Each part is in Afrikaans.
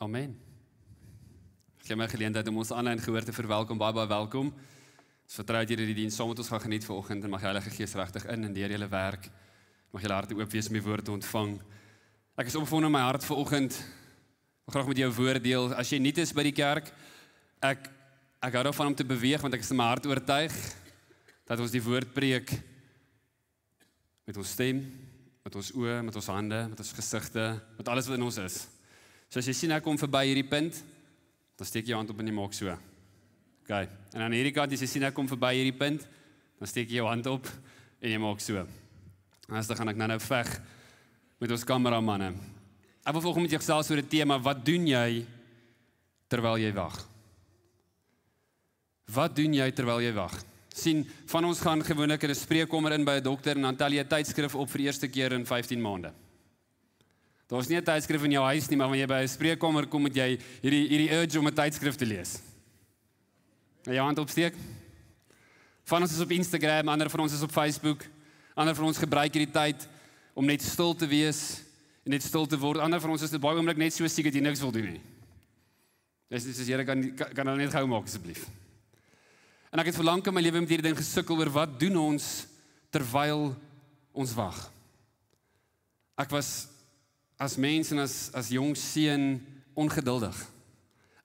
Amen. Gee my geleentheid om ons aanlyn gehoor te verwelkom, baie welkom. Ons vertrou dat julle die diens saam met ons gaan geniet vanoggend en mag die Heilige Gees regtig in en deur julle werk. Mag julle harte oop wees om die woord te ontvang. Ek is opgewonde in my hart vanoggend. Ek wil graag met jou woord deel. As jy nuut is by die kerk, ek hou daarvan om te beweeg want ek is in my hart oortuig dat ons die woord preek met ons stem, met ons oë, met ons hande, met ons gesigte, met alles wat in ons is. So as jy sien ek kom verby hierdie punt, dan steek jy jou hand op en jy maak so. OK. En aan hierdie kant as jy sien ek kom verby hierdie punt, dan steek jy jou hand op en jy maak so. En dan gaan ek nou veg met ons kameramanne. Ek wil volgens met jou gesels oor 'n tema, wat doen jy terwyl jy wag? Wat doen jy terwyl jy wag? Sien, van ons gaan gewoonlik in 'n spreekkamer in by 'n dokter en dan tel jy 'n tydskrif op vir die eerste keer in 15 maande. Daar is nie 'n tydskrif in jou huis nie, maar wanneer jy by 'n spreekkamer kom, moet jy hierdie urge om 'n tydskrif te lees. En jou hand opsteek. Van ons is op Instagram, ander van ons is op Facebook, ander van ons gebruik hierdie tyd om net stil te wees en net stil te word. Ander van ons is baie oomblik net so siek dat jy niks wil doen nie. Dis Here kan hulle net gou maak asseblief. En ek het vir lank in my lewe met hierdie ding gesukkel oor wat doen ons terwyl ons wag. Ek was as mens en as jong seun ongeduldig.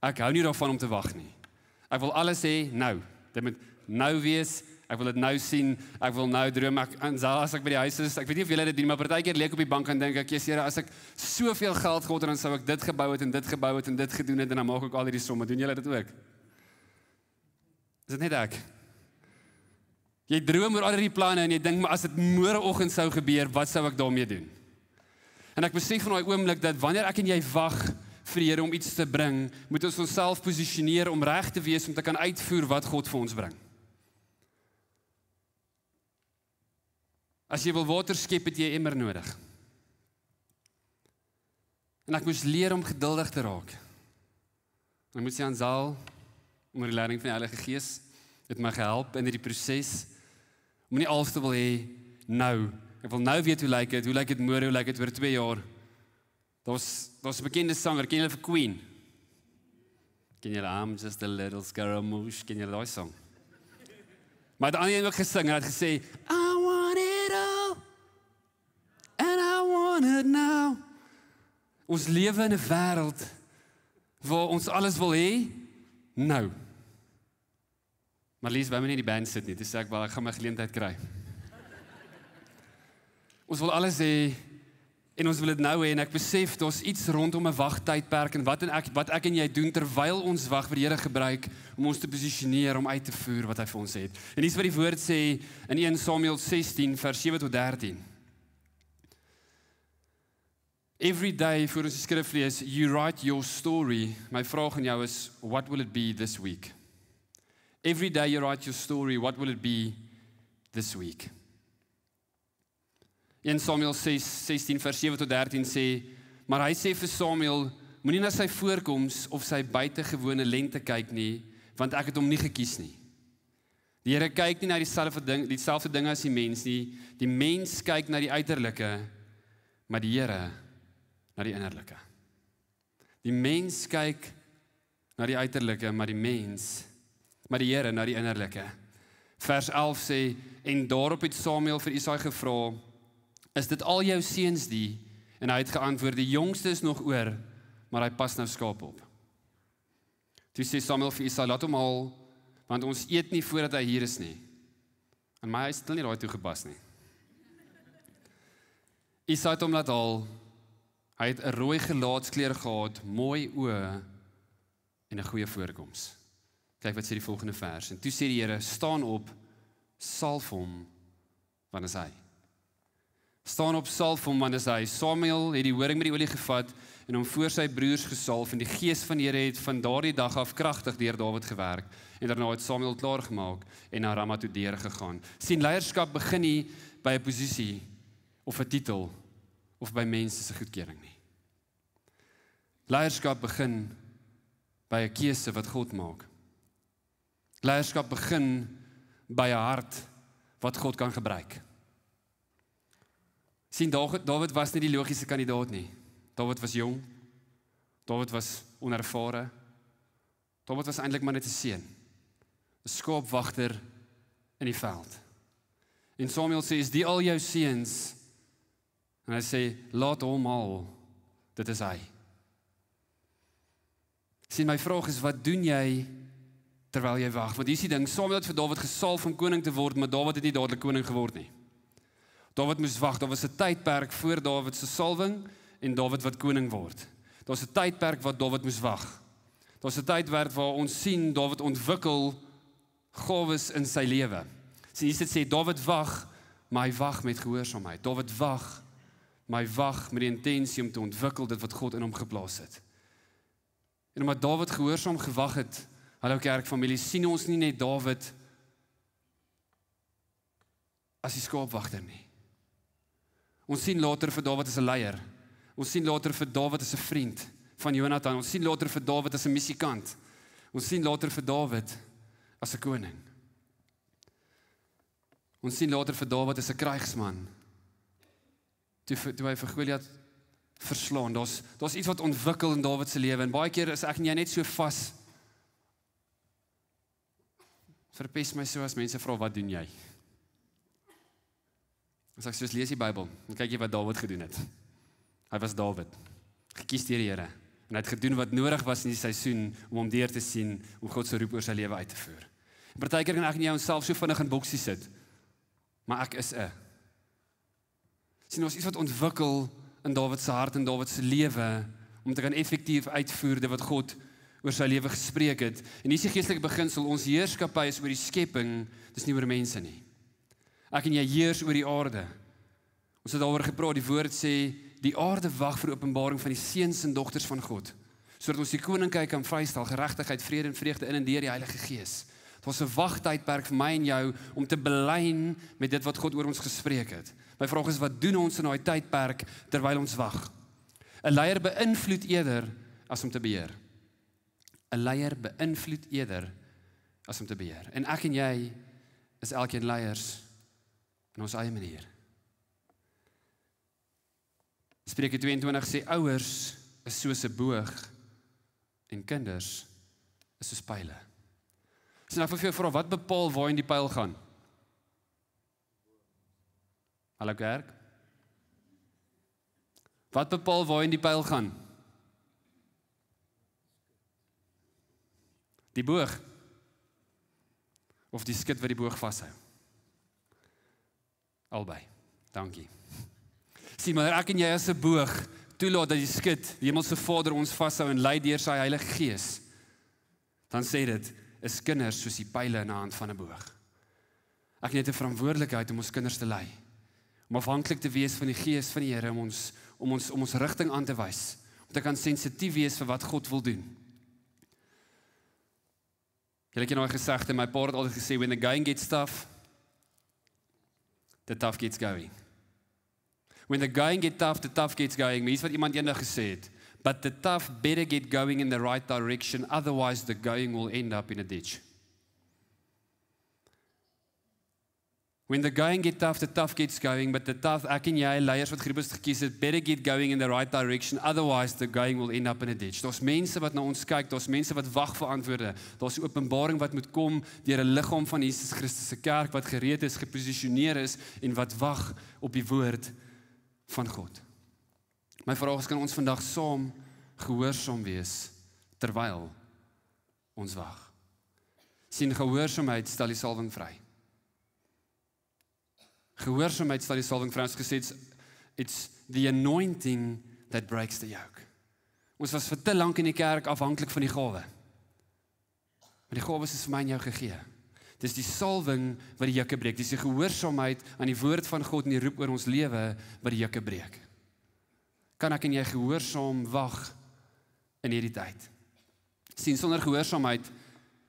Ek hou nie daarvan om te wag nie. Ek wil alles hê nou. Dit moet nou wees. Ek wil dit nou sien. Ek wil nou droom. As ek by die huis is, ek weet nie of julle dit doen, maar partykeer lê ek op die bank en dink ek, Jesus Here, as ek soveel geld gehad het, dan sou ek dit gebou het en dit gebou het en dit gedoen het en dan maak ek al hierdie somme. Doen julle dit ook? Is dit net ek? Jy droom oor al hierdie planne en jy dink, maar as dit môreoggend sou gebeur, wat sou ek daarmee doen? En ek besef van daai oomblik dat wanneer ek en jy wag vir die Here om iets te bring, moet ons onsself posisioneer om reg te wees om te kan uitvoer wat God vir ons bring. As jy wil water skep, het jy 'n emmer nodig. En ek moes leer om geduldig te raak. En ek moet sê aan Zaal, onder die leiding van die Heilige Gees, het my gehelp in hierdie proses, om nie alles te wil hê nou. Ek wil nou weet hoe lyk dit môre, hoe lyk dit oor 2 jaar. Daar's 'n bekende sanger, ken julle vir Queen? Ken julle I'm just a little scaramouche, ken julle daai song? Maar die ander een ook gesing, en het gesê, I want it all, and I want it now. Ons lewe in 'n wêreld waar ons alles wil hê, nou. Maar Lies, wou my nie in die band sit nie, dis ek gaan my geleentheid kry. Ons wil alles hê, en ons wil dit nou hê, en ek besef, daar's iets rondom 'n wagtydperk, en wat ek en jy doen, terwyl ons wag vir die Here gebruik, om ons te posisioneer, om uit te voer wat hy vir ons het. En dis wat die woord sê, in 1 Samuel 16, vers 7 tot 13. Every day, voor ons die skrif lees, you write your story. My vraag aan jou is, what will it be this week? Every day you write your story, what will it be this week? 1 Samuel 16 vers 7 tot 13 sê, maar hy sê vir Samuel, moenie na sy voorkoms of sy buitengewone lengte kyk nie, want ek het hom nie gekies nie. Die Here kyk nie na dieselfde ding as die mens nie, die mens kyk na die uiterlike, maar die Here na die innerlike. Die mens kyk na die uiterlike, maar die Here na die innerlike. Vers 11 sê, en daarop het Samuel vir Isaai gevra, is dit al jou seuns die? En hy het geantwoord, die jongste is nog oor, maar hy pas nou skaap op. Toe sê Samuel vir Isaai, laat hom haal, want ons eet nie voordat hy hier is nie. En my huis het nie daai toegepas nie. Isaai het hom laat haal, hy het 'n rooi gelaatskleur gehad, mooi oë en 'n goeie voorkoms. Kyk wat sê die volgende vers, en toe sê die Here, staan op, salf hom, want is hy. Staan op, salf hom, want is hy. Samuel het die horing met die olie gevat en hom voor sy broers gesalf, en die gees van die Here het van daardie dag af kragtig deur Dawid gewerk, en daarna het Samuel klaargemaak en na Rama toe deurgegaan. Sien, leierskap begin nie by 'n posisie of 'n titel of by mense se goedkeuring nie. Leierskap begin by 'n keuse wat God maak. Leierskap begin by 'n hart wat God kan gebruik. Sien, Dawid was nie die logiese kandidaat nie. Dawid was jong. Dawid was onervare. Dawid was eintlik maar net 'n seun. 'n Skaapwagter in die veld. En Samuel sê, is die al jou seuns? En hy sê, laat hom al, dit is hy. Sien, my vraag is, wat doen jy terwyl jy wag? Want hier is die ding, Samuel het vir Dawid gesalf om koning te word, maar Dawid het nie dadelik koning geword nie. Dawid moes wag, daar was 'n tydperk voor Dawid se salwing en Dawid wat koning word. Daar was 'n tydperk wat Dawid moes wag. Daar was 'n tydperk waar ons sien Dawid ontwikkel gawes in sy lewe. Sien, hier sê Dawid wag, maar hy wag met gehoorsaamheid. Dawid wag, maar hy wag met die intensie om te ontwikkel dit wat God in hom geplaas het. En omdat Dawid gehoorsaam gewag het, hallo kerkfamilie, sien ons nie net Dawid as die skaapwagter nie. Ons sien later vir Dawid as 'n leier. Ons sien later vir Dawid as 'n vriend van Jonathan. Ons sien later vir Dawid as 'n musikant. Ons sien later vir Dawid as 'n koning. Ons sien later vir Dawid as 'n krygsman. Toe hy vir Goliat verslaan. Daar's iets wat ontwikkel in Dawid se lewe en baie keer is ek en jy net so vas. Verpes my so as mense vra, wat doen jy? As ek soos lees die Bybel, dan kyk jy wat Dawid gedoen het. Hy was Dawid, gekies deur die Here, en hy het gedoen wat nodig was in die seisoen om hom deur te sien, om God se roep oor sy lewe uit te voer. En partykeer kan ek en jy onsself so vinnig in boksies sit, maar ek is sien ons iets wat ontwikkel in Dawid se hart en Dawid se lewe, om te kan effektief uitvoer dit wat God oor sy lewe gespreek het. En hier is die geestelike beginsel, ons heerskappy is oor die skepping, dis nie oor mense nie. Ek en jy heers oor die aarde. Ons het daaroor gepraat, die woord sê, die aarde wag vir openbaring van die seuns en dogters van God, sodat ons die koninkryk kan vrystel, geregtigheid, vrede en vreugde in en deur die Heilige Gees. Dit was 'n wagtydperk vir my en jou, om te belyn met dit wat God oor ons gespreek het. My vraag is, wat doen ons in daai tydperk, terwyl ons wag? 'n Leier beïnvloed eerder, as om te beheer. 'n Leier beïnvloed eerder, as om te beheer. En ek en jy, is elkeen leiers, in ons eie manier. Spreuke 22 sê, ouers is soos 'n boog, en kinders is soos pyle. So nou vir jou vra, wat bepaal waarheen die pyl gaan? Hallo kerk? Wat bepaal waarheen die pyl gaan? Die boog? Of die skut wat die boog vashou? Albei. Dankie. Sien, maar ek en jy as 'n boog toelaat dat die skut, die hemelse Vader ons vashou en lei deur sy Heilige Gees, dan sê dit, is kinders soos die pyle in 'n hand van 'n boog. Ek het 'n verantwoordelikheid om ons kinders te lei, om afhanklik te wees van die Gees van die Here, om ons rigting aan te wys, om te kan sensitief wees vir wat God wil doen. Julle ken nou gesegde, my pa het altyd gesê, when the going gets tough, the tough gets going. When the going gets tough, the tough gets going. Maar hier's wat iemand eendag gesê het, but the tough better get going in the right direction, otherwise the going will end up in a ditch. When the going gets tough, the tough gets going, but the tough, ek en jy, leiers wat geroep is gekies het, better get going in the right direction, otherwise the going will end up in a ditch. Daar's mense wat na ons kyk, daar's mense wat wag vir antwoorde, daar's 'n openbaring wat moet kom deur 'n liggaam van Jesus Christus se kerk wat gereed is, geposisioneer is en wat wag op die woord van God. My vraag is, kan ons vandag saam gehoorsaam wees terwyl ons wag? Sien, gehoorsaamheid stel die salwing vry. Gehoorsaamheid stel die salwing vry. Ons gesê, it's the anointing that breaks the yoke. Ons was vir te lank in die kerk afhanklik van die gawe. Maar die gawe is vir my en jou gegee. Dis die salwing wat die juke breek. Dis die gehoorsaamheid aan die woord van God en die roep oor ons lewe wat die juke breek. Kan ek en jy gehoorsaam wag in hierdie tyd? Sien, sonder gehoorsaamheid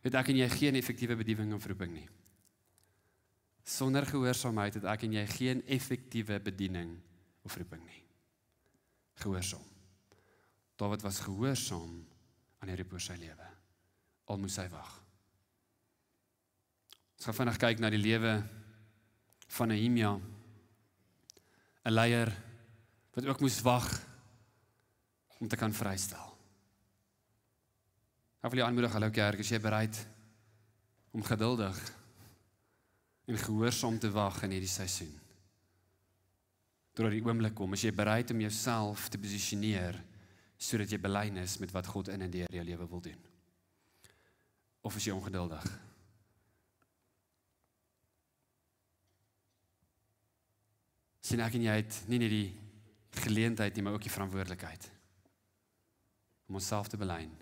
het ek en jy geen effektiewe bediening of roeping nie. Sonder gehoorsaamheid het ek en jy geen effektiewe bediening of roeping nie. Gehoorsaam. Dawid was gehoorsaam aan die roep oor sy lewe. Al moes hy wag. Ons gaan vandag kyk na die lewe van Nehemia, 'n leier wat ook moes wag om te kan vrystel. Ek wil jou aanmoedig, hallo kerk, is jy bereid om geduldig en gehoorsaam te wag in hierdie seisoen? Totdat die oomblik kom, is jy bereid om jouself te posisioneer sodat jy belyn is met wat God in en deur jou lewe wil doen? Of is jy ongeduldig? Sien ek en jy het nie net die geleentheid nie, maar ook die verantwoordelikheid om onsself te belyn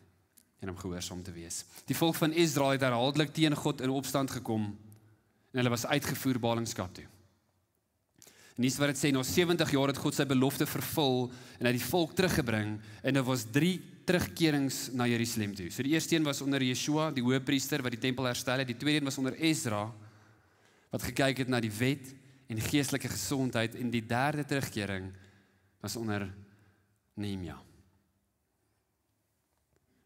en om gehoorsaam te wees. Die volk van Israel het herhaaldelik teen God in opstand gekom en hulle was uitgevoer ballingskap toe. En dis wat dit sê, na 70 jaar het God sy belofte vervul en hy het die volk teruggebring en daar was 3 terugkerings na Jerusalem toe. So die eerste een was onder Yeshua, die hoëpriester wat die tempel herstel het. Die tweede een was onder Ezra wat gekyk het na die wet en geestelike gesondheid en die derde terugkering was onder Nehemia.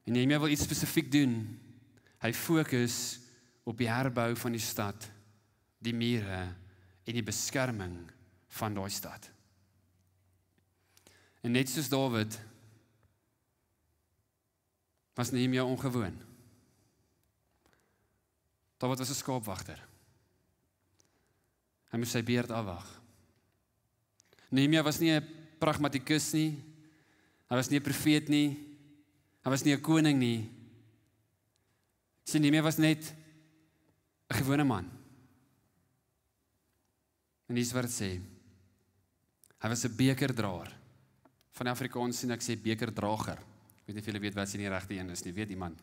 En Nehemia wil iets spesifiek doen. Hy fokus op die herbou van die stad, die mure en die beskerming van daai stad. En net soos Dawid was Nehemia ongewoon. Dawid was 'n skaapwagter. Hy moes sy beurt afwag. Nehemia was nie 'n pragmatikus nie. Hy was nie 'n profeet nie. Hy was nie 'n koning nie. Nehemia was net 'n gewone man. En dis wat dit sê. Hy was 'n bekerdraer. Van Afrikaans sien ek sê bekerdrager. Ek weet nie of julle weet wat se die regte een is nie, weet iemand.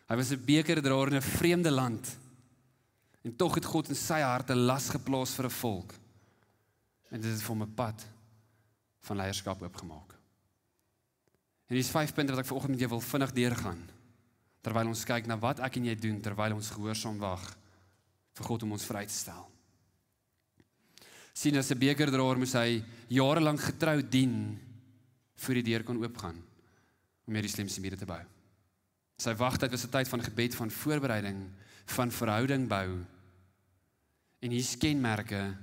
Hy was 'n bekerdraer in 'n vreemde land. En tog het God in sy hart 'n las geplaas vir 'n volk. En dit het vir hom 'n pad van leierskap oopgemaak. En dis 5 punte wat ek vanoggend met jou wil vinnig deurgaan. Terwyl ons kyk na wat ek en jy doen terwyl ons gehoorsaam wag vir God om ons vry te stel. Sien, as 'n bekerdraer moes hy jarelang getrou dien voor die deur kon oopgaan om Jerusalem se mure te bou. Sy wagtyd was 'n tyd van gebed, van voorbereiding, van verhouding bou. En hier's kenmerke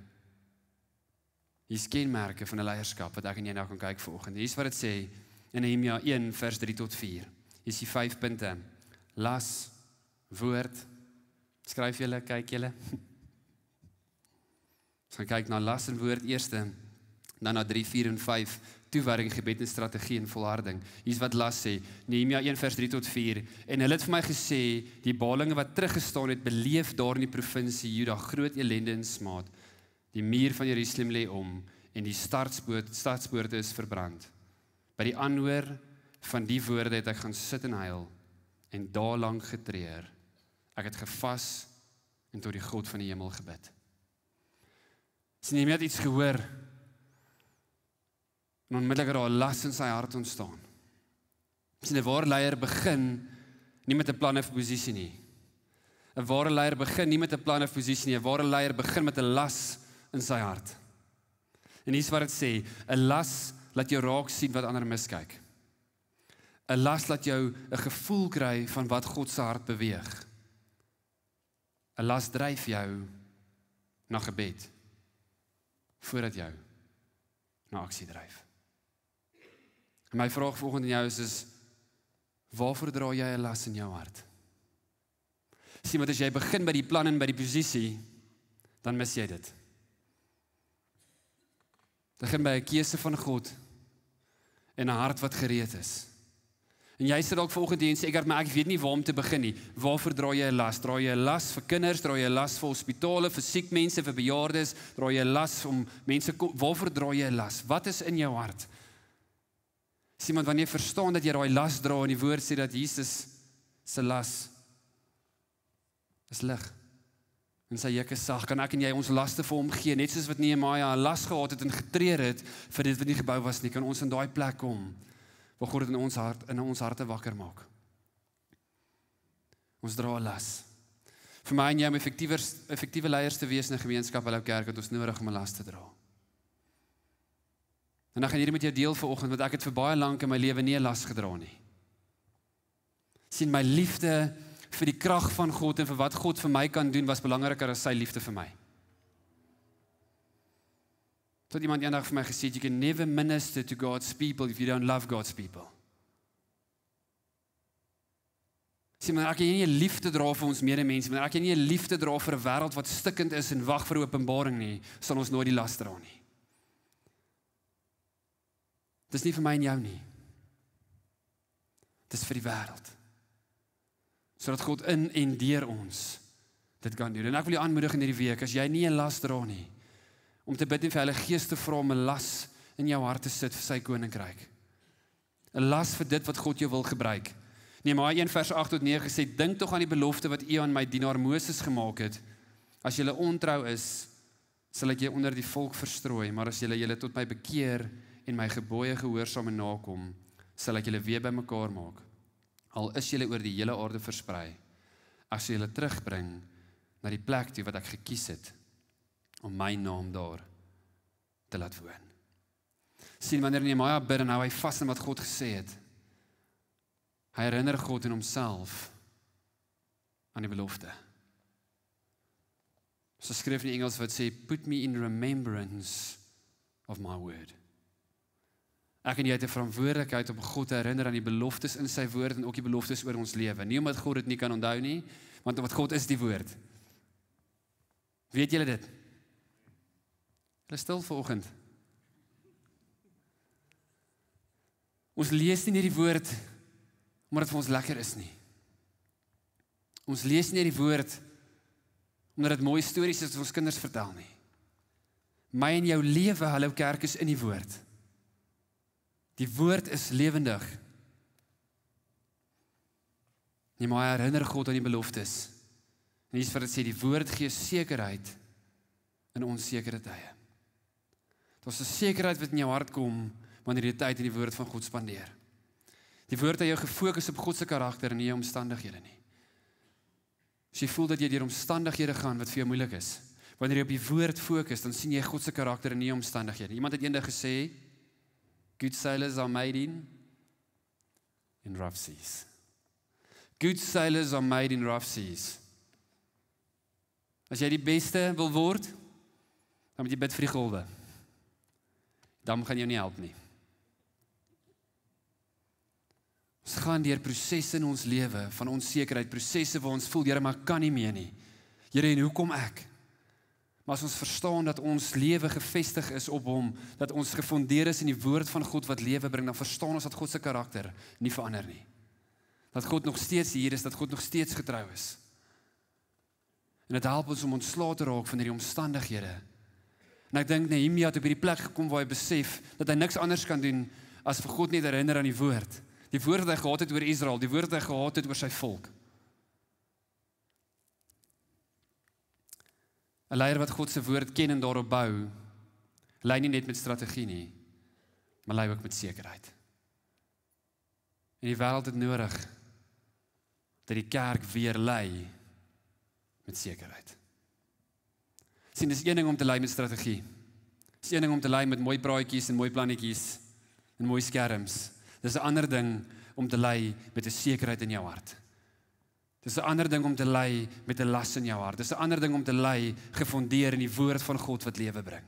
van 'n leierskap wat ek en jy nou kan kyk vanoggend. Hier's wat dit sê in Nehemia 1 vers 3 tot 4. Hier is die 5 punte. Las, woord. Skryf julle, kyk julle. Ons gaan kyk na las en woord eerste, dan na 3, 4 en 5, toewyding, gebed en strategie en volharding. Hier's wat las sê, Nehemia 1 vers 3 tot 4, en hulle het vir my gesê, die balinge wat teruggestaan het, beleef daar in die provinsie Juda groot elende en smaad. Die muur van Jerusalem lê om, en die stadspoorte is verbrand. By die aanhoor van die woorde het ek gaan sit en huil, en daar lank getreur. Ek het gevas en tot die God van die hemel gebid. Nehemia het iets gehoor, en onmiddellik het daar 'n las in sy hart ontstaan. 'n ware leier begin nie met 'n plan of posisie nie. 'n ware leier begin nie met 'n plan of posisie nie. 'n ware leier begin met 'n las in sy hart. En hier's wat dit sê, 'n las laat jou raak sien wat ander miskyk. 'n las laat jou 'n gevoel kry van wat God se hart beweeg. 'n las dryf jou na gebed, voordat jou na aksie dryf. En my vraag vanoggend aan jou is, waarvoor dra jy 'n las in jou hart? Sien, want as jy begin by die plan en by die posisie, dan mis jy dit. Begin by 'n keuse van God en 'n hart wat gereed is. En jy sit dalk vanoggend hier en sê, ek weet nie waar om te begin nie. Waarvoor dra jy 'n las? Dra jy 'n las vir kinders? Dra jy 'n las vir hospitale, vir siek mense, vir bejaardes? Dra jy 'n las om mense, waarvoor dra jy 'n las? Wat is in jou hart? Sien, want wanneer jy verstaan dat jy daai las dra en die woord sê dat Jesus se las is lig en sy juk is sag, kan ek en jy ons laste vir hom gee, net soos wat Nehemia 'n las gehad het en getreur het vir dit wat nie gebou was nie, kan ons in daai plek kom waar God dit in ons harte wakker maak. Ons dra 'n las. Vir my en jy om effektiewe leiers te wees in 'n gemeenskap, Hallo Kerk, het ons nodig om 'n las te dra. En ek gaan hierdie met jou deel vanoggend, want ek het vir baie lank in my lewe nie 'n las gedra nie. Sien, my liefde vir die krag van God en vir wat God vir my kan doen, was belangriker as sy liefde vir my. Tot iemand eendag vir my gesê, you can never minister to God's people if you don't love God's people. Sien, wanneer ek nie 'n liefde dra vir ons medemense, wanneer ek nie 'n liefde dra vir 'n wêreld wat stikkend is en wag vir openbaring nie, sal ons nooit die las dra nie. Dis nie vir my en jou nie. Dis vir die wêreld. Sodat God in en deur ons dit kan doen. En ek wil jou aanmoedig in hierdie week, as jy nie 'n las dra nie, om te bid en vir Heilige Gees te vra om 'n las in jou hart te sit vir sy koninkryk. 'n Las vir dit wat God jou wil gebruik. Nehemia 1 vers 8 tot 9 sê, dink tog aan die belofte wat U aan my dienaar Moses gemaak het. As julle ontrou is, sal ek julle onder die volk verstrooi, maar as julle tot my bekeer en my gebooie gehoorsaam en nakom, sal ek julle weer bymekaar maak. Al is julle oor die hele aarde versprei, as julle terugbring na die plek toe wat ek gekies het, om my naam daar te laat woon. Sien, wanneer Nehemia bid en hou hy vas aan wat God gesê het, hy herinner God en homself aan die belofte. So skryf in Engels wat sê, put me in remembrance of my word. Ek en jy het 'n verantwoordelikheid om God te herinner aan die beloftes in sy woord en ook die beloftes oor ons lewe. Nie omdat God dit nie kan onthou nie, want omdat God is die woord. Weet julle dit? Hulle stil vanoggend. Ons lees nie die woord omdat dit vir ons lekker is nie. Ons lees nie die woord omdat dit mooi stories is wat ons kinders vertel nie. My en jou lewe, hallo kerk, is in die woord. Die woord is lewendig. Nehemia herinner God aan die beloftes. En hier is wat dit sê, die woord gee sekerheid in onsekere tye. Dit is 'n sekerheid wat in jou hart kom wanneer jy tyd in die woord van God spandeer. Die woord het jou gefokus op God se karakter en nie jou omstandighede nie. As jy voel dat jy deur omstandighede gaan wat vir jou moeilik is, wanneer jy op die woord fokus, dan sien jy God se karakter en nie jou omstandighede. Iemand het eendag gesê, good sailors are made in rough seas. Good sailors are made in rough seas. As jy die beste wil word, dan moet jy bid vir die golwe. Dan gaan jou nie help nie. Ons gaan deur prosesse in ons lewe van onsekerheid, prosesse waar ons voel, Here, maar ek kan nie meer nie. Here, en hoekom ek? Maar as ons verstaan dat ons lewe gefestig is op hom, dat ons gefondeer is in die woord van God wat lewe bring, dan verstaan ons dat God se karakter nie verander nie. Dat God nog steeds hier is, dat God nog steeds getrou is. En dit help ons om ontslae te raak van hierdie omstandighede. En ek dink Nehemia het op hierdie plek gekom waar hy besef dat hy niks anders kan doen as vir God net herinner aan die woord. Die woord wat hy gehad het oor Israel, die woord wat hy gehad het oor sy volk. 'n Leier wat God se woord ken en daarop bou, lei nie net met strategie nie, maar lei ook met sekerheid. En die wêreld het nodig dat die kerk weer lei met sekerheid. Sien, dis een ding om te lei met strategie. Dis een ding om te lei met mooi praatjies en mooi plannetjies en mooi skerms. Dis 'n ander ding om te lei met 'n sekerheid in jou hart. Dis 'n ander ding om te lei met 'n las in jou hart. Dis 'n ander ding om te lei gefondeer in die woord van God wat lewe bring.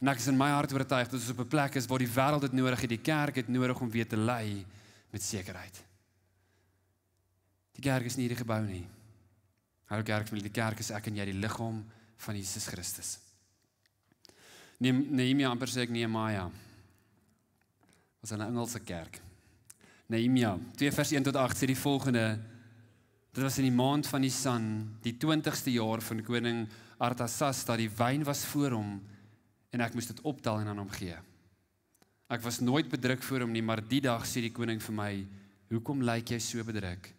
En ek is in my hart oortuig dat ons op 'n plek is waar die wêreld dit nodig het, die kerk het nodig om weer te lei met sekerheid. Die kerk is nie hierdie gebou nie. Hallo kerk, die kerk is ek en jy, die liggaam van Jesus Christus. Nehemia, amper sê ek Nehemia. Was 'n Engelse kerk. Nehemia 2 vers 1 tot 8 sê die volgende: dit was in die maand van Nisan, die 20ste jaar van koning Artasasta, die wyn was voor hom en ek moes dit optel en aan hom gee. Ek was nooit bedruk voor hom nie, maar die dag sê die koning vir my: hoekom lyk jy so bedruk?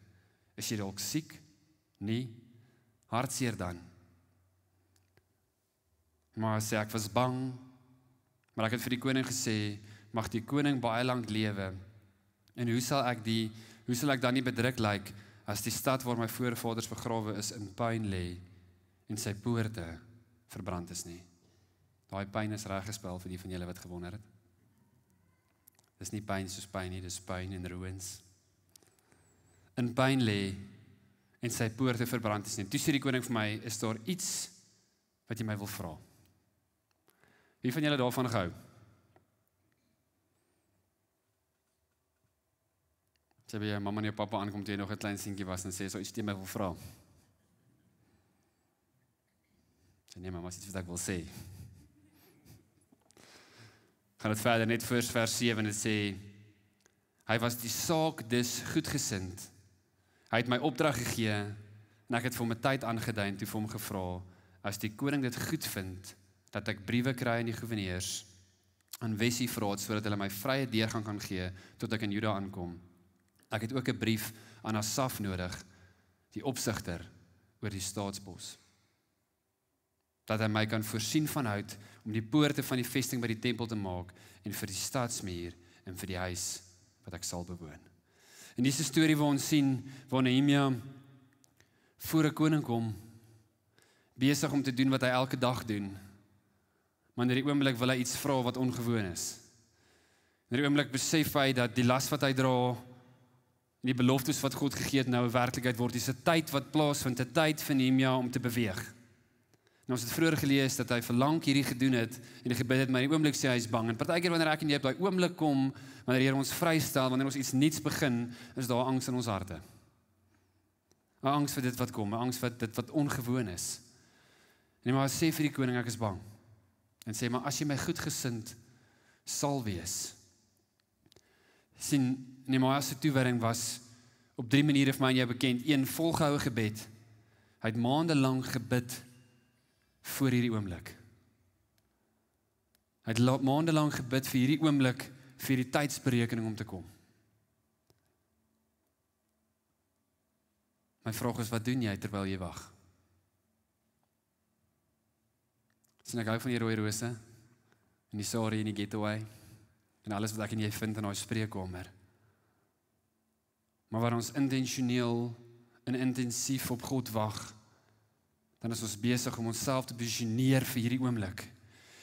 Is jy dalk siek? Nee, hartseer dan. Maar sê ek was bang, maar ek het vir die koning gesê, mag die koning baie lank lewe. En hoe sal ek dan nie bedruk lyk as die stad waar my voorvaders begrawe is in puin lê en sy poorte verbrand is nie. Daai pyn is reggespel vir die van julle wat gewonder het. Dis nie pyn soos pyn nie, dis pyn en ruïns. In puin lê en sy poorte verbrand is nie. Toe sê die koning vir my, is daar iets wat jy my wil vra? Wie van julle daarvan gehou? jy by jou mamma en jou pappa aankom toe jy nog 'n klein seentjie was en sê, so iets teen my wil vra. Sê, nee mamma, is iets wat ek wil sê. Gaan dit verder, net vers 7, dit sê, hy was die saak dus goedgesind. Hy het my opdrag gegee, en ek het vir hom 'n tyd aangedui en toe vir hom gevra, as die koning dit goed vind, dat ek briewe kry aan die goewerneurs, aan Wessie vra, sodat hulle my vrye deurgang kan gee, tot ek in Juda aankom. Ek het ook 'n brief aan Asaf nodig, die opsigter oor die staatsbos, dat hy my kan voorsien van hout, om die poorte van die vesting by die tempel te maak, en vir die stadsmuur, en vir die huis, wat ek sal bewoon. En dis 'n storie waar ons sien, waar Nehemia voor 'n koning kom, besig om te doen wat hy elke dag doen, maar in die oomblik wil hy iets vra wat ongewoon is. In die oomblik besef hy dat die las wat hy dra, en die beloftes wat God gegee het nou 'n werklikheid word, dis 'n tyd wat plaasvind, 'n tyd vir Nehemia om te beweeg. En ons het vroeër gelees dat hy vir lank hierdie gedoen het en die gebid het, maar in die oomblik sê hy is bang. En partykeer wanneer ek en jy op daai oomblik kom, wanneer die Here ons vrystel, wanneer ons iets nuuts begin, is daar angs in ons harte. 'n Angs vir dit wat kom, 'n angs vir dit wat ongewoon is. En maar sê vir die koning, ek is bang. En sê, maar as jy my goedgesind sal wees. Sien, Nehemia se toewyding was op 3 maniere vir my en jou bekend. 1, volgehoue gebed. Hy het maande lank gebid voor hierdie oomblik. Hy het maande lank gebid vir hierdie oomblik, vir die tydsberekening om te kom. My vraag is, wat doen jy terwyl jy wag? Sien, ek hou van die rooi rose, en die sari en die getaway, en alles wat ek en jy vind in daai spreekkamer. Maar waar ons intentioneel en intensief op God wag, dan is ons besig om onsself te posisioneer vir hierdie oomblik.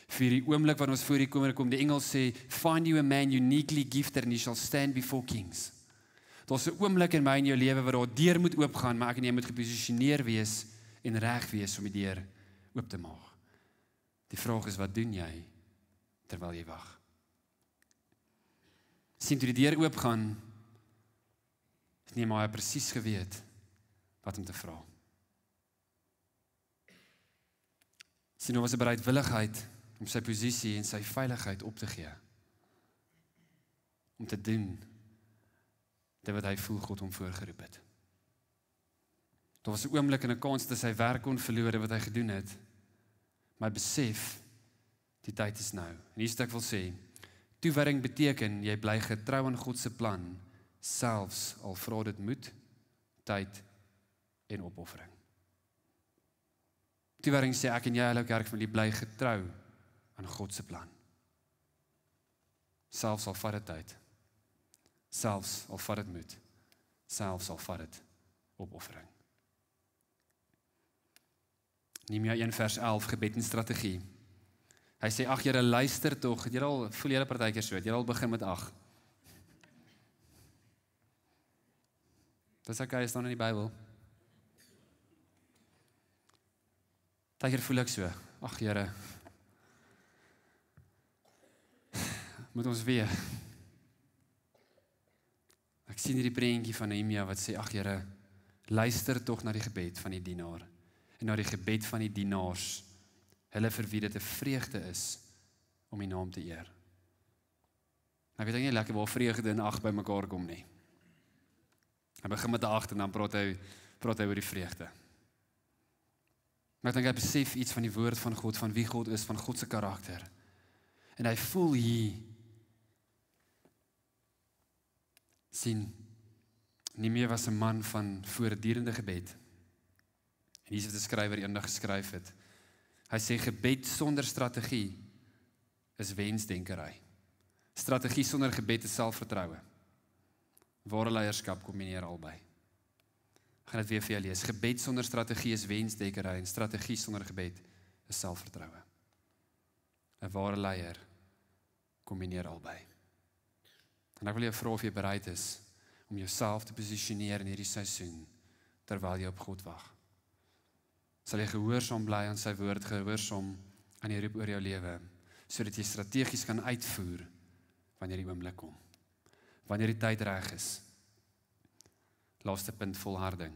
Vir hierdie oomblik wat ons voor die koning kom. Die Engels sê, find you a man uniquely gifted and he shall stand before kings. Daar's 'n oomblik in my en jou lewe waar daar 'n deur moet oopgaan, maar ek en jy moet geposisioneer wees en reg wees om die deur oop te maak. Die vraag is, wat doen jy terwyl jy wag? Sien toe die deur oopgaan, het Nehemia presies geweet wat om te vra. Sien, daar was 'n bereidwilligheid om sy posisie en sy veiligheid op te gee. Om te doen dit wat hy voel God hom voorgeroep het. Daar was 'n oomblik en 'n kans dat sy werk kon verloor wat hy gedoen het. Maar hy besef, die tyd is nou. En hier is wat ek wil sê, toewyding beteken, jy bly getrou aan God se plan, selfs al vra dit moed, tyd en opoffering. Toewyding sê, ek en jy, Hallo Kerkfamilie, bly getrou aan God se plan. Selfs al vat dit tyd, selfs al vat dit moed, selfs al vat dit opoffering. Nehemia 1 vers 11, gebed en strategie. Hy sê, ag Here, luister tog. Het jy al, voel jy partykeer so, het jy al begin met ag? Dis okay, staan in die Bybel. Partykeer voel ek so, ag Here, moet ons weer. Ek sien hierdie prentjie van Nehemia wat sê, ag Here, luister tog na die gebed van die dienaar en na die gebed van die dienaars, hulle vir wie dit 'n vreugde is om die naam te eer. Ek weet nie lekker waar vreugde en ag by mekaar kom nie. Hy begin met 'n ag en dan praat hy oor die vreugde. Maar ek dink hy besef iets van die woord van God, van wie God is, van God se karakter. En hy voel hier, sien, Nehemia was 'n man van voortdurende gebed. En hier is wat die skrywer eendag geskryf het. Hy sê, gebed sonder strategie is wensdenkery. Strategie sonder gebed is selfvertroue. Ware leierskap kombineer albei. Ek gaan dit weer vir jou lees. Gebed sonder strategie is wensdenkery en strategie sonder gebed is selfvertroue. 'n Ware leier kombineer albei. En ek wil jou vra of jy bereid is om jouself te posisioneer in hierdie seisoen terwyl jy op God wag. Sal jy gehoorsaam bly aan sy woord, gehoorsaam aan die roep oor jou lewe, sodat jy strategies kan uitvoer wanneer die oomblik kom. Wanneer die tyd reg is, Laaste punt, volharding.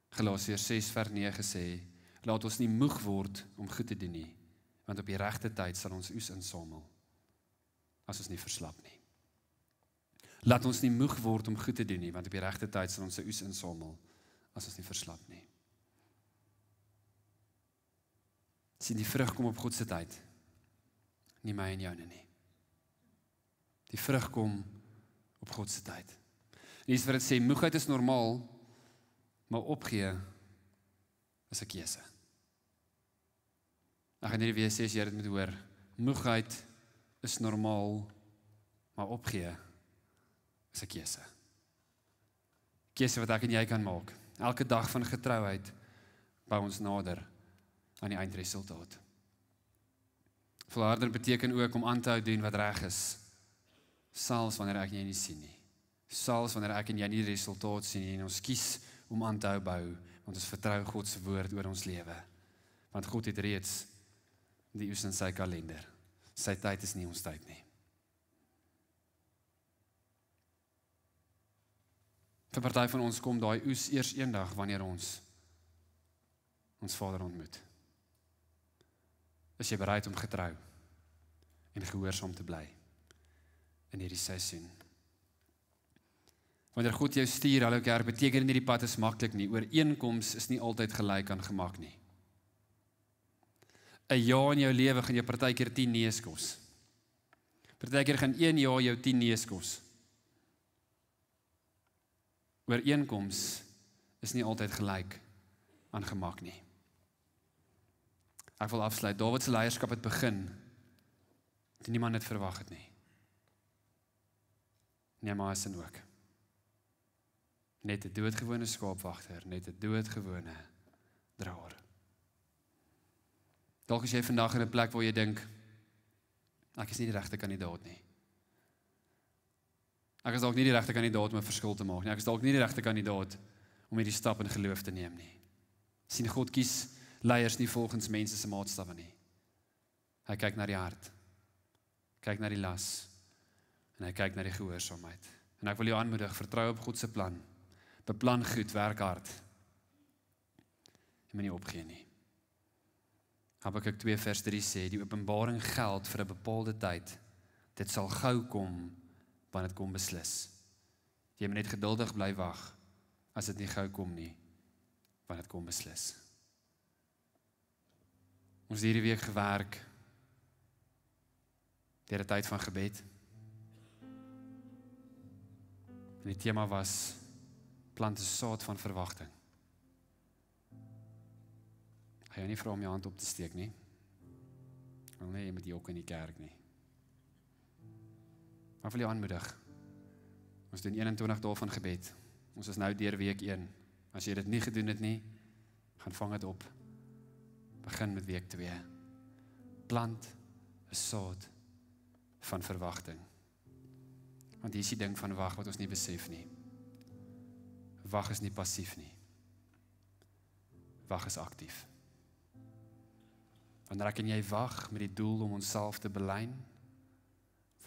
Galasiërs 6:9 sê, laat ons nie moeg word om goed te doen nie, want op die regte tyd sal ons oes insamel, as ons nie verslap nie. Laat ons nie moeg word om goed te doen nie, want op die regte tyd sal ons se oes insamel, as ons nie verslap nie. Sien, die vrug kom op God se tyd, nie my en joune nie. Die vrug kom op God se tyd. En dis wat dit sê, moegheid is normaal, maar opgee is 'n keuse. Ek gaan nie weer sê as jy dit moet hoor. Moegheid is normaal, maar opgee is 'n keuse. Keuse wat ek en jy kan maak. Elke dag van getrouheid bou ons nader aan die eindresultaat. Volharding beteken ook om aan te hou doen wat reg is, selfs wanneer ek en jy nie sien nie. Selfs wanneer ek en jy nie die resultaat sien nie, en ons kies om aan te hou bou, want ons vertrou God se woord oor ons lewe. Want God het reeds die oes in sy kalender. Sy tyd is nie ons tyd nie. Vir party van ons kom daai oes eers eendag wanneer ons Vader ontmoet. Is jy bereid om getrou en gehoorsaam te bly in hierdie seisoen? Wanneer God jou stuur, hallo kerk, beteken nie die pad is maklik nie. Ooreenkoms is nie altyd gelyk aan gemak nie. 'n ja in jou lewe gaan jou partykeer 10 nees kos. Partykeer gaan 1 ja jou 10 nees kos. Ooreenkoms is nie altyd gelyk aan gemak nie. Ek wil afsluit. Dawid se leierskap het begin toe niemand dit verwag het nie. Nehemia se ook. Net 'n doodgewone skaapwagter, net 'n doodgewone draer. Dalk is jy vandag in 'n plek waar jy dink, ek is nie die regte kandidaat nie. Ek is dalk nie die regte kandidaat om 'n verskil te maak nie. Ek is dalk nie die regte kandidaat om hierdie stap in geloof te neem nie. Sien, God kies leiers nie volgens mense se maatstawwe nie. Hy kyk na die hart, kyk na die las, en hy kyk na die gehoorsaamheid. En ek wil jou aanmoedig, vertrou op God se plan. Beplan goed, werk hard. Jy moet nie opgee nie. Habakuk 2 vers 3 sê, die openbaring geld vir 'n bepaalde tyd. Dit sal gou kom, wanneer dit kom beslis. Jy moet net geduldig bly wag, as dit nie gou kom nie, wanneer dit kom beslis. Ons het hierdie week gewerk, deur 'n tyd van gebed. En die tema was, plant 'n saad van verwagting. Ek gaan jou nie vra om jou hand op te steek nie. Ek wil nie jy met die ook in die kerk nie. Maar wil jou aanmoedig. Ons doen 21 dae van gebed. Ons is nou deur week 1. As jy dit nie gedoen het nie, gaan vang dit op. Begin met week 2. Plant 'n saad van verwagting. Want hier is die ding van wag wat ons nie besef nie. Wag is nie passief nie. Wag is aktief. Wanneer ek en jy wag met die doel om onsself te belyn,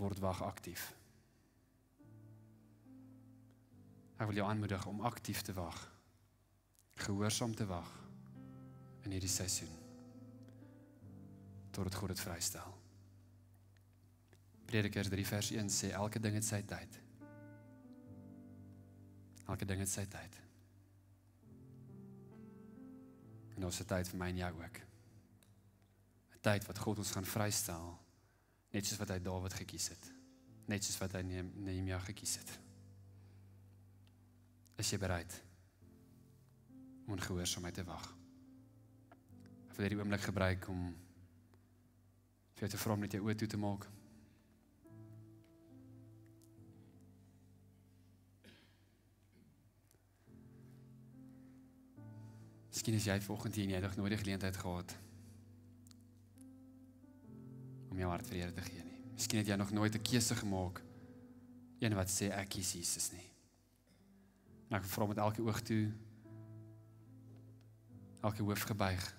word wag aktief. Ek wil jou aanmoedig om aktief te wag, gehoorsaam te wag in hierdie seisoen, totdat God dit vrystel. Predikers 3 vers 1 sê, elke ding het sy tyd. Elke ding het sy tyd. En ons het tyd vir my en jou ook. 'n Tyd wat God ons gaan vrystel, net soos wat hy Dawid gekies het. Net soos wat hy Nehemia gekies het. Is jy bereid om in gehoorsaamheid te wag? Ek wil hierdie oomblik gebruik om vir jou te vra om net jou oë toe te maak. Miskien is jy vanoggend hier en jy het nog nooit die geleentheid gehad om jou hart vir die Here te gee nie. Miskien het jy nog nooit 'n keuse gemaak, een wat sê ek kies Jesus nie. En ek vra met elke oog toe, elke hoof gebuig.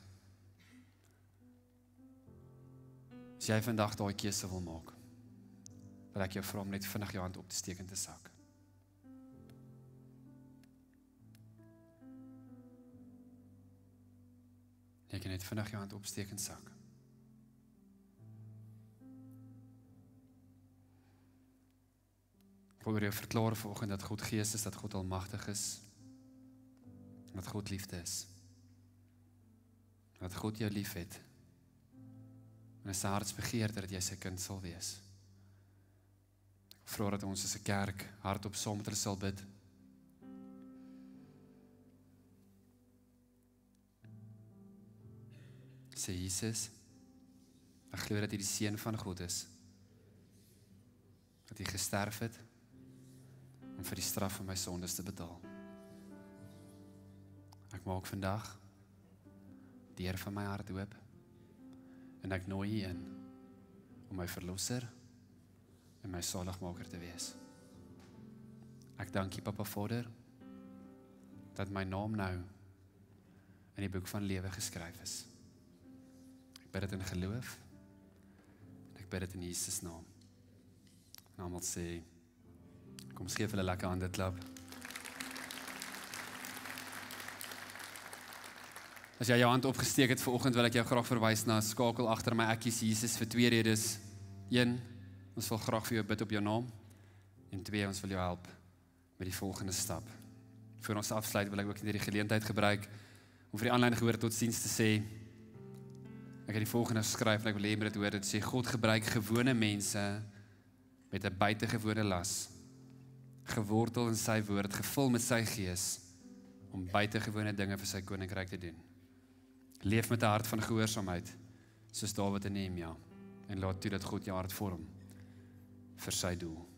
As jy vandag daai keuse wil maak, wil ek jou vra om net vinnig jou hand op te steek en te sak. Jy kan net vinnig jou hand opsteek en sak. Ek wil oor jou verklaar vanoggend dat God Gees is, dat God almagtig is, dat God liefde is, dat God jou lief het, en sy hartsbegeerte dat jy sy kind sal wees. Ek vra dat ons as 'n kerk hardop saam met hulle sal bid. Sê Jesus, ek glo dat jy die Seun van God is, dat jy gesterf het om vir die straf van my sondes te betaal. Ek maak vandag deur van my hart oop en ek nooi U in om my verlosser en my saligmaker te wees. Ek dank U, Papa Vader, dat my naam nou in die boek van lewe geskryf is. Ek bid dit in geloof en ek bid dit in Jesus naam. En almal sê, kom ons geef hulle lekker hande klap. As jy jou hand opgesteek het vanoggend, wil ek jou graag verwys na skakel agter my Ek is Jesus vir 2 redes. 1, ons wil graag vir jou bid op jou naam. En 2, ons wil jou help met die volgende stap. Voor ons afsluit wil ek ook hierdie geleentheid gebruik om vir die aanlyn gehoor totsiens te sê. Ek het die volgende geskryf en ek wil hê jy moet dit hoor. Dit sê God gebruik gewone mense met 'n buitengewone las, gewortel in sy woord, gevul met sy gees om buitengewone dinge vir sy koninkryk te doen. Leef met 'n hart van gehoorsaamheid soos Dawid en Nehemia en laat toe dat God jou hart vorm vir sy doel.